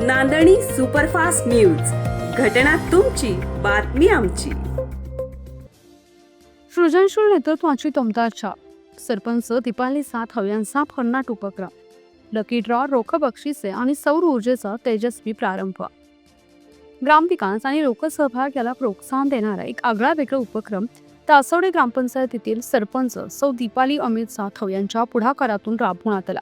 नांदणी superfast news, घटना तुमची, बातमी आमची. सृजनशील नेतृत्वाची तमदाच्या सरपंच दीपाली सातव यांचा भन्नाट उपक्रम. लकी ड्रॉ, रोख बक्षिसे आणि सौर ऊर्जेचा तेजस्वी प्रारंभ. ग्रामविकास आणि लोकसहभाग याला प्रोत्साहन देणारा एक आगळावेगळा उपक्रम तासवडे ग्रामपंचायतीतील सरपंच सौ दीपाली अमित सातव यांच्या पुढाकारातून राबवण्यात आला.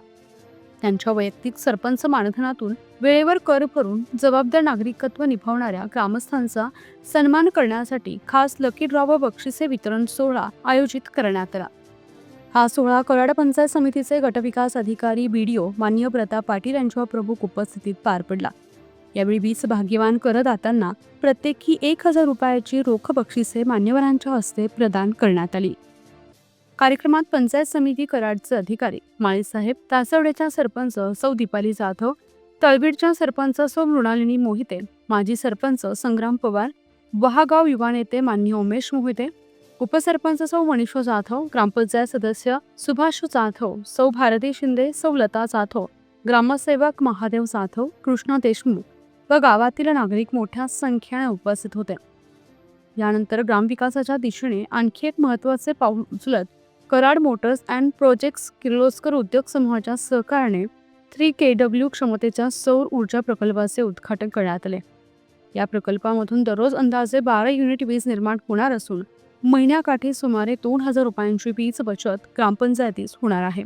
त्यांच्या वैयक्तिक सरपंच मानधनातून वेळेवर कर भरून जबाबदार नागरिकत्व निभावणाऱ्या ग्रामस्थांचा सन्मान करण्यासाठी खास लकी ड्रॉ व बक्षिसे वितरण सोहळा आयोजित करण्यात आला. हा सोहळा कराड पंचायत समितीचे गटविकास अधिकारी बीडीओ माननीय प्रताप पाटील यांच्या प्रमुख उपस्थितीत पार पडला. यावेळी 20 भाग्यवान करदात्यांना प्रत्येकी 1000 रुपयाची रोख बक्षिसे मान्यवरांच्या हस्ते प्रदान करण्यात आली. कार्यक्रमात पंचायत समिती कराडचे अधिकारी माळीसाहेब, तासवडेच्या सरपंच सौ दीपाली जाधव, तळबीडच्या सरपंच सौ मृणालिनी मोहिते, माजी सरपंच संग्राम पवार, वहागाव युवा नेते माननीय उमेश मोहिते, उपसरपंच सौ मनीषा जाधव, ग्रामपंचायत सदस्य सुभाष जाधव, सौ भारती शिंदे, सौ लता जाधव, ग्रामसेवक महादेव जाधव, कृष्ण देशमुख व गावातील नागरिक मोठ्या संख्येने उपस्थित होते. यानंतर ग्रामविकासाच्या दिशेने आणखी एक महत्त्वाचे पाऊल उचलत Karad Motors and projects Kirloskar उद्योग समूहाच्या सहकार्याने 3KW क्षमतेच्या सौर ऊर्जा प्रकल्पाचे उद्घाटन करण्यात आले. या प्रकल्पामधून दररोज अंदाजे 12 युनिट वीज निर्माण होणार असून महिन्याकाठी सुमारे 2000 रुपयांची वीज बचत ग्रामपंचायतीस होणार आहे.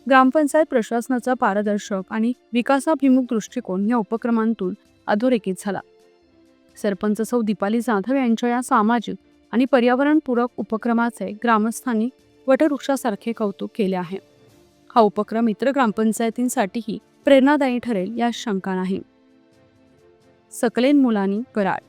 ग्रामपंचायत प्रशासनाचा पारदर्शक आणि विकासाभिमुख दृष्टिकोन या उपक्रमांतून अधोरेखित झाला. सरपंच सौ दीपाली जाधव यांच्या या सामाजिक आणि पर्यावरणपूरक उपक्रमाचे ग्रामस्थांनी वटवृक्षासारखे कौतुक केले आहे. हा उपक्रम इतर ग्रामपंचायतींसाठीही प्रेरणादायी ठरेल यात शंका नाही. सकलेन मुलानी, कराड.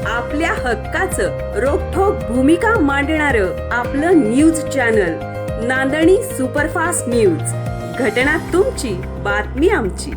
आपल्या हक्काचं रोखठोक भूमिका मांडणारं आपलं न्यूज चॅनल नांदणी सुपरफास्ट न्यूज, घटना तुमची, बातमी आमची.